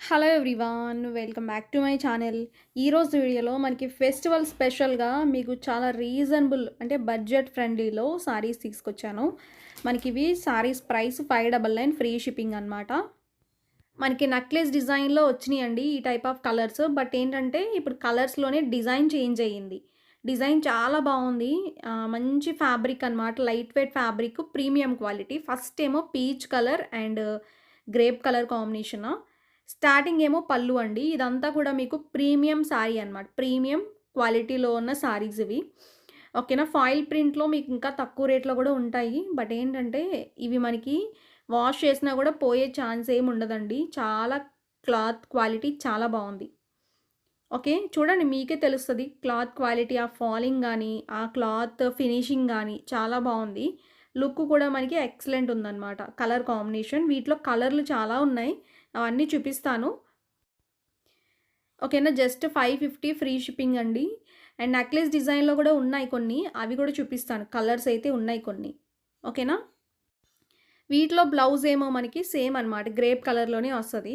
Hello everyone, welcome back to my channel. ఈరోజు వీడియోలో మనకి ఫెస్టివల్ స్పెషల్గా మీకు చాలా రీజనబుల్ అంటే బడ్జెట్ ఫ్రెండ్లీలో సారీస్ తీసుకొచ్చాను. మనకి ఇవి సారీస్ ప్రైస్ 599 ఫ్రీ షిప్పింగ్ అనమాట. మనకి నెక్లెస్ డిజైన్లో వచ్చినాయండి ఈ టైప్ ఆఫ్ కలర్స్. బట్ ఏంటంటే ఇప్పుడు కలర్స్లోనే డిజైన్ చేంజ్ అయ్యింది. డిజైన్ చాలా బాగుంది. మంచి ఫ్యాబ్రిక్ అనమాట, light weight fabric, premium quality. First ఏమో peach colour and grape colour combination. Starting ఏమో పళ్ళు అండి. ఇదంతా కూడా మీకు ప్రీమియం శారీ అనమాట. ప్రీమియం క్వాలిటీలో ఉన్న శారీస్ ఇవి. ఓకేనా. ఫాయిల్ ప్రింట్‌లో మీకు ఇంకా తక్కువ రేట్‌లో కూడా ఉంటాయి. బట్ ఏంటంటే ఇవి మనకి వాష్ చేసినా కూడా పోయే ఛాన్స్ ఏమి ఉండదండి. చాలా క్లాత్ క్వాలిటీ చాలా బావుంది. ఓకే. చూడండి మీకే తెలుస్తది. క్లాత్ క్వాలిటీ, ఆ ఫాలింగ్ గానీ, ఆ క్లాత్ ఫినిషింగ్ గానీ చాలా బావుంది. లుక్ కూడా మనకి ఎక్సలెంట్ ఉందనమాట. కలర్ కాంబినేషన్ వీటిలో కలర్‌లు చాలా ఉన్నాయి. అవన్నీ చూపిస్తాను. ఓకేనా. జస్ట్ 550 ఫ్రీ షిప్పింగ్ అండి. అండ్ నెక్లెస్ డిజైన్‌లో కూడా ఉన్నాయి కొన్ని. అవి కూడా చూపిస్తాను. కలర్స్ అయితే ఉన్నాయి కొన్ని. ఓకేనా. వీటిలో బ్లౌజ్ ఏమో మనకి సేమ్ అనమాట. గ్రేప్ కలర్‌లోనే వస్తది.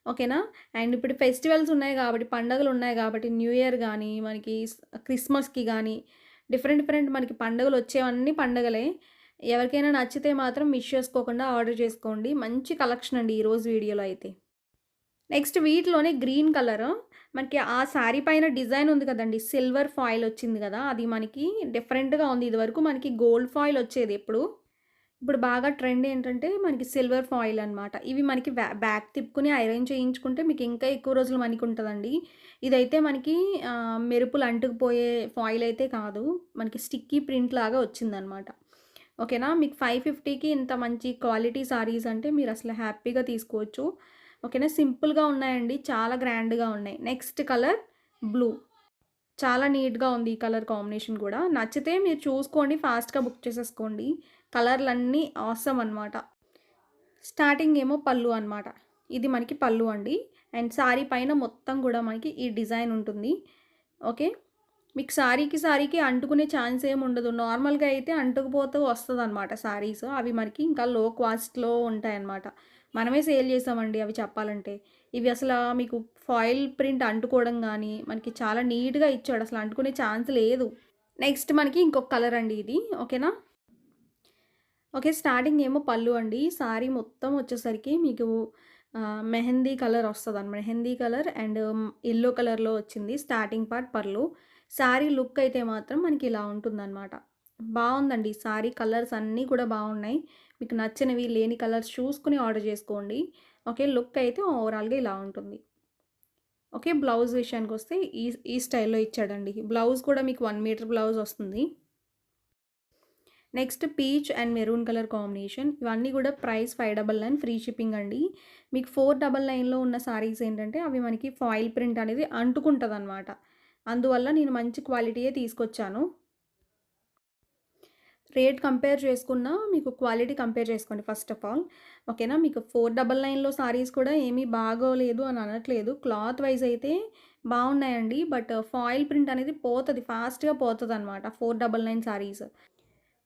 ఓకేనా. అండ్ ఇప్పుడు ఫెస్టివల్స్ ఉన్నాయి కాబట్టి, పండుగలు ఉన్నాయి కాబట్టి, న్యూ ఇయర్ గానీ, మనకి క్రిస్మస్‌కి గానీ, డిఫరెంట్ డిఫరెంట్ మనకి పండుగలు వచ్చేవన్నీ పండుగలే. ఎవరికైనా నచ్చితే మాత్రం మిస్ చేసుకోకుండా ఆర్డర్ చేసుకోండి. మంచి కలెక్షన్ అండి ఈరోజు వీడియోలో అయితే. నెక్స్ట్ వీటిలోనే గ్రీన్ కలర్ మనకి ఆ శారీ పైన డిజైన్ ఉంది కదండీ! సిల్వర్ ఫాయిల్ వచ్చింది కదా! అది మనకి డిఫరెంట్‌గా ఉంది. ఇదివరకు మనకి గోల్డ్ ఫాయిల్ వచ్చేది ఎప్పుడు. ఇప్పుడు బాగా ట్రెండ్ ఏంటంటే మనకి సిల్వర్ ఫాయిల్ అనమాట. ఇవి మనకి బ్యాక్ తిప్పుకొని ఐరన్ చేయించుకుంటే మీకు ఇంకా ఎక్కువ రోజులు మన్నికుంటదండి. ఇదైతే మనకి మెరుపులు అంటుకుపోయే ఫాయిల్ అయితే కాదు. మనకి స్టిక్కీ ప్రింట్ లాగా వచ్చిందనమాట. ఓకేనా. మీకు 550కి ఇంత మంచి క్వాలిటీ సారీస్ అంటే మీరు అసలు హ్యాపీగా తీసుకోవచ్చు. ఓకేనా. సింపుల్‌గా ఉన్నాయండి. చాలా గ్రాండ్‌గా ఉన్నాయి. Next colour blue. చాలా నీట్‌గా ఉంది ఈ కలర్ కాంబినేషన్ కూడా. నచ్చితే మీరు చూసుకోండి, ఫాస్ట్‌గా బుక్ చేసేసుకోండి. కలర్‌లన్నీ ఆసమ్ అనమాట. స్టార్టింగ్ ఏమో పళ్ళు అనమాట. ఇది మనకి పళ్ళు అండి. అండ్ సారీ పైన మొత్తం కూడా మనకి ఈ డిజైన్ ఉంటుంది. ఓకే. మీకు సారీకి సారీకి అంటుకునే ఛాన్స్ ఏమి ఉండదు. నార్మల్‌గా అయితే అంటుకుపోతూ వస్తదనమాట సారీస్. అవి మనకి ఇంకా లో కాస్ట్‌లో ఉంటాయన్నమాట. మనమే సేల్ చేసామండి అవి చెప్పాలంటే. ఇవి అసల మీకు ఫాయిల్ ప్రింట్ అంటుకోవడం గానీ, మనకి చాలా నీట్‌గా ఇచ్చాడు. అసలు అంటుకునే ఛాన్స్ లేదు. నెక్స్ట్ మనకి ఇంకొక కలర్ అండి ఇది. ఓకేనా. ఓకే. స్టార్టింగ్ ఏమో పళ్ళు అండి. సారీ మొత్తం వచ్చేసరికి మీకు మెహందీ కలర్ వస్తదనమాట. మెహందీ కలర్ అండ్ యెల్లో కలర్‌లో వచ్చింది. స్టార్టింగ్ పార్ట్ పళ్ళు. సారీ లుక్ అయితే మాత్రం మనకి ఇలా ఉంటుందనమాట. బావుందండి. సారీ కలర్స్ అన్నీ కూడా బావున్నాయి. మీకు నచ్చినవి లేని కలర్స్ చూసుకొని ఆర్డర్ చేసుకోండి. ఓకే. లుక్ అయితే ఓవరాల్‌గా ఇలా ఉంటుంది. ఓకే. బ్లౌజ్ విషయానికొస్తే ఈ ఈ స్టైల్‌లో ఇచ్చాడండి. బ్లౌజ్ కూడా మీకు 1 మీటర్ బ్లౌజ్ వస్తుంది. Next peach and maroon colour combination. ఇవన్నీ కూడా ప్రైస్ 599 ఫ్రీ షిప్పింగ్ అండి. మీకు 499లో ఉన్న సారీస్ ఏంటంటే అవి మనకి ఫాయిల్ ప్రింట్ అనేది అంటుకుంటదనమాట. అందువల్ల నేను మంచి క్వాలిటీయే తీసుకొచ్చాను. రేట్ కంపేర్ చేసుకున్నా మీకు క్వాలిటీ కంపేర్ చేసుకోండి ఫస్ట్ ఆఫ్ ఆల్. ఓకేనా. మీకు 499లో సారీస్ కూడా ఏమీ బాగోలేదు అని అనట్లేదు. క్లాత్ వైజ్ అయితే బాగున్నాయండి. బట్ ఫాయిల్ ప్రింట్ అనేది పోతది. ఫాస్ట్‌గా పోతదనమాట 499 సారీస్.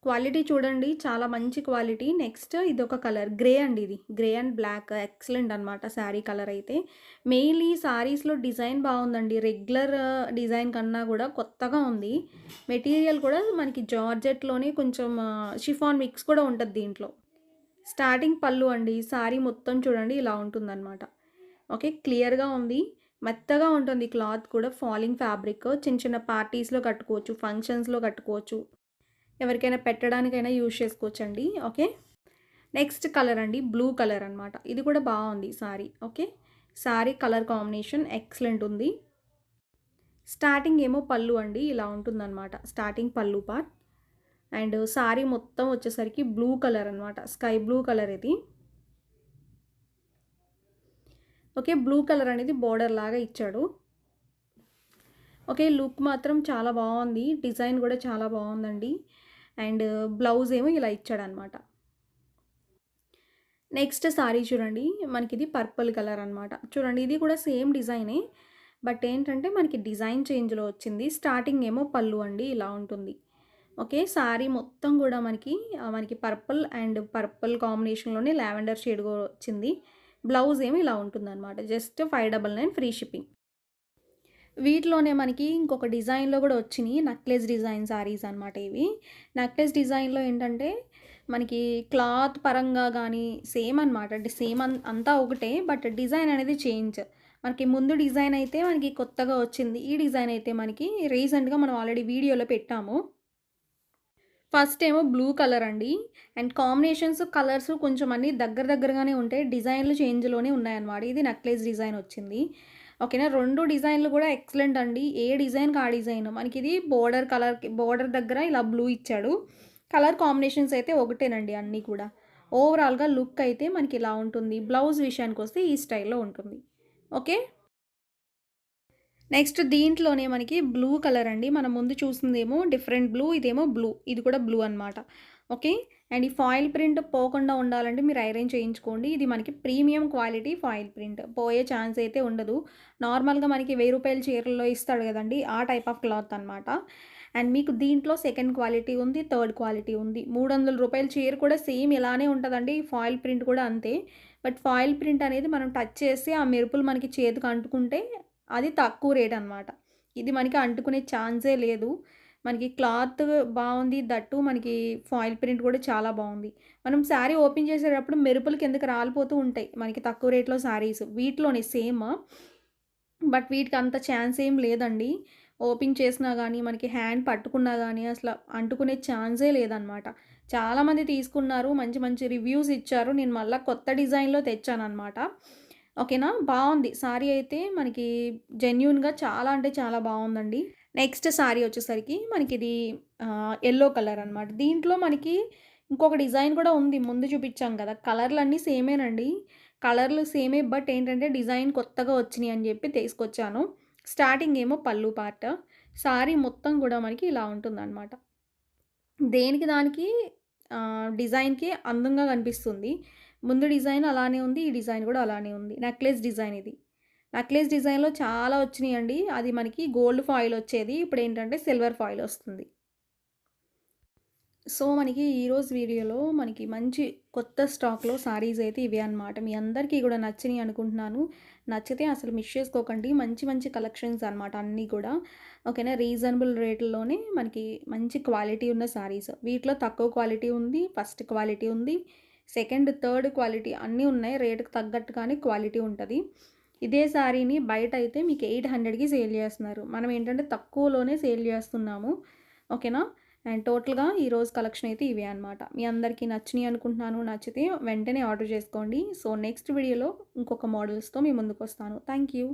క్వాలిటీ చూడండి చాలా మంచి క్వాలిటీ. నెక్స్ట్ ఇదొక కలర్ గ్రే అండి ఇది. గ్రే అండ్ బ్లాక్ ఎక్సలెంట్ అనమాట శారీ కలర్ అయితే. మెయిన్‌లీ ఈ సారీస్‌లో డిజైన్ బావుందండి. రెగ్యులర్ డిజైన్ కన్నా కూడా కొత్తగా ఉంది. మెటీరియల్ కూడా మనకి జార్జెట్‌లోనే కొంచెం షిఫాన్ మిక్స్ కూడా ఉంటది దీంట్లో. స్టార్టింగ్ పళ్ళు అండి. సారీ మొత్తం చూడండి ఇలా ఉంటుందనమాట. ఓకే. క్లియర్‌గా ఉంది. మెత్తగా ఉంటుంది క్లాత్ కూడా, ఫాలింగ్ ఫ్యాబ్రిక్. చిన్న చిన్న పార్టీస్‌లో కట్టుకోవచ్చు. ఫంక్షన్స్‌లో కట్టుకోవచ్చు. ఎవరికైనా పెట్టడానికైనా యూజ్ చేసుకోవచ్చండి. ఓకే. నెక్స్ట్ కలర్ అండి బ్లూ కలర్ అనమాట. ఇది కూడా బాగుంది sorry. Okay. Sorry colour combination excellent ఉంది. స్టార్టింగ్ ఏమో పళ్ళు అండి ఇలా ఉంటుందన్నమాట. స్టార్టింగ్ పళ్ళు పార్ట్ అండ్ సారీ మొత్తం వచ్చేసరికి బ్లూ కలర్ అనమాట. స్కై బ్లూ కలర్ ఇది. ఓకే. బ్లూ కలర్ అనేది బోర్డర్ లాగా ఇచ్చాడు. ఓకే. లుక్ మాత్రం చాలా బాగుంది. డిజైన్ కూడా చాలా బాగుందండి. అండ్ బ్లౌజ్ ఏమో ఇలా ఇచ్చాడనమాట. నెక్స్ట్ సారీ చూడండి. మనకిది పర్పుల్ కలర్ అనమాట. చూడండి ఇది కూడా సేమ్ డిజైనే. బట్ ఏంటంటే మనకి డిజైన్ చేంజ్‌లో వచ్చింది. స్టార్టింగ్ ఏమో పళ్ళు అండి ఇలా ఉంటుంది. ఓకే. సారీ మొత్తం కూడా మనకి పర్పుల్ అండ్ పర్పుల్ కాంబినేషన్‌లోనే లావెండర్ షేడ్ వచ్చింది. బ్లౌజ్ ఏమో ఇలా ఉంటుందన్నమాట. Just 599 free shipping. వీటిలోనే మనకి ఇంకొక డిజైన్‌లో గూడా వచ్చినియి. నెక్లెస్ డిజైన్ శారీస్ అనమాట ఇవి. నెక్లెస్ డిజైన్‌లో ఏంటంటే, మనకి క్లాత్ పరంగా గానీ సేమ్ అనమాట. అంటే సేమ్ అంతా ఒకటే. బట్ డిజైన్ అనేది చేంజ్. మనకి ముందు డిజైన్ అయితే మనకి కొత్తగా వచ్చింది. ఈ డిజైన్ అయితే మనకి రీసెంట్‌గా మనం ఆల్రెడీ వీడియోలో పెట్టాము. ఫస్ట్ ఏమో బ్లూ కలర్ అండి. అండ్ కాంబినేషన్స్, కలర్స్ కొంచెం అన్నీ దగ్గర దగ్గరగానే ఉంటాయి. డిజైన్‌లు చేంజ్‌లోనే ఉన్నాయన్నమాట. ఇది నెక్లెస్ డిజైన్ వచ్చింది. ఓకేనా. 2 డిజైన్‌లు కూడా ఎక్సలెంట్ అండి. ఏ డిజైన్‌కి ఆ డిజైన్. మనకిది బోర్డర్ దగ్గర ఇలా బ్లూ ఇచ్చాడు. కలర్ కాంబినేషన్స్ అయితే ఒకటేనండి అన్నీ కూడా. ఓవరాల్‌గా లుక్ అయితే మనకి ఇలా ఉంటుంది. బ్లౌజ్ విషయానికొస్తే ఈ స్టైల్‌లో ఉంటుంది. ఓకే. నెక్స్ట్ దీంట్లోనే మనకి బ్లూ కలర్ అండి. మనం ముందు చూసిందేమో డిఫరెంట్ బ్లూ, ఇదేమో బ్లూ. ఇది కూడా బ్లూ అనమాట. ఓకే. అండ్ ఈ ఫాయిల్ ప్రింట్ పోకుండా ఉండాలంటే మీరు ఐరన్ చేయించుకోండి. ఇది మనకి ప్రీమియం క్వాలిటీ ఫాయిల్ ప్రింట్. పోయే ఛాన్స్ అయితే ఉండదు. నార్మల్‌గా మనకి రూ. 1000 చీరల్లో ఇస్తాడు కదండీ! ఆ టైప్ ఆఫ్ క్లాత్ అనమాట. అండ్ మీకు దీంట్లో సెకండ్ క్వాలిటీ ఉంది, థర్డ్ క్వాలిటీ ఉంది. రూ. 300 చీర కూడా సేమ్ ఇలానే ఉంటదండి. ఫాయిల్ ప్రింట్ కూడా అంతే. బట్ ఫాయిల్ ప్రింట్ అనేది మనం టచ్ చేసి ఆ మెరుపులు మనకి చేతికి అంటుకుంటే అది తక్కువ రేట్ అనమాట. ఇది మనకి అంటుకునే ఛాన్సే లేదు. మనకి క్లాత్ బావుంది. దట్టు మనకి ఫాయిల్ ప్రింట్ కూడా చాలా బావుంది. మనం శారీ ఓపెన్ చేసేటప్పుడు మెరుపులు కిందకి రాలిపోతూ ఉంటాయి. మనకి తక్కువ రేట్‌లో శారీస్. వీటిలోనే సేమ్. బట్ వీటికి అంత ఛాన్స్ ఏం లేదండి. ఓపెన్ చేసినా గానీ, మనకి హ్యాండ్ పట్టుకున్నా గానీ అసల అంటుకునే ఛాన్సే లేదనమాట. చాలామంది తీసుకున్నారు. మంచి మంచి రివ్యూస్ ఇచ్చారు. నేను మళ్ళా కొత్త డిజైన్‌లో తెచ్చాననమాట. ఓకేనా. బావుంది. సారీ అయితే మనకి జెన్యూన్‌గా చాలా అంటే చాలా బావుందండి. నెక్స్ట్ సారీ వచ్చేసరికి మనకిది యెల్లో కలర్ అనమాట. దీంట్లో మనకి ఇంకొక డిజైన్ కూడా ఉంది. ముందు చూపిచ్చాం కదా! కలర్‌లన్నీ సేమేనండి. కలర్‌లు సేమే. బట్ ఏంటంటే డిజైన్ కొత్తగా వచ్చినియి అని చెప్పి తీసుకొచ్చాను. స్టార్టింగ్ ఏమో పల్లు పార్ట్. సారీ మొత్తం కూడా మనకి ఇలా ఉంటుందనమాట. దేనికి దానికి డిజైన్‌కి అందంగా కనిపిస్తుంది. ముందు డిజైన్ అలానే ఉంది. ఈ డిజైన్ కూడా అలానే ఉంది. నెక్లెస్ డిజైన్ ఇది. నెక్లెస్ డిజైన్‌లో చాలా వచ్చినియండి. అది మనకి గోల్డ్ ఫాయిల్ వచ్చేది. ఇప్పుడేంటంటే సిల్వర్ ఫాయిల్ వస్తుంది. సో, మనకి ఈరోజు వీడియోలో మనకి మంచి కొత్త స్టాక్‌లో సారీస్ అయితే ఇవే అనమాట. మీ అందరికీ కూడా నచ్చినియి అనుకుంటున్నాను. నచ్చితే అసలు మిస్ చేసుకోకండి. మంచి మంచి కలెక్షన్స్ అనమాట అన్నీ కూడా. ఓకేనా. రీజనబుల్ రేట్‌ల్లోనే మనకి మంచి క్వాలిటీ ఉన్న సారీస్. వీటిలో తక్కువ క్వాలిటీ ఉంది, ఫస్ట్ క్వాలిటీ ఉంది, సెకండ్, థర్డ్ క్వాలిటీ అన్నీ ఉన్నాయి. రేటుకి తగ్గట్టుగానే క్వాలిటీ ఉంటది. ఇదే సారీని బయటైతే మీకు 800కి సేల్ చేస్తున్నారు. మనం ఏంటంటే తక్కువలోనే సేల్ చేస్తున్నాము. ఓకేనా. అండ్ టోటల్‌గా ఈరోజు కలెక్షన్ అయితే ఇవే అనమాట. మీ అందరికీ నచ్చినియి అనుకుంటున్నాను. నచ్చితే వెంటనే ఆర్డర్ చేసుకోండి. సో, నెక్స్ట్ వీడియోలో ఇంకొక మోడల్స్‌తో మీ ముందుకొస్తాను. Thank you.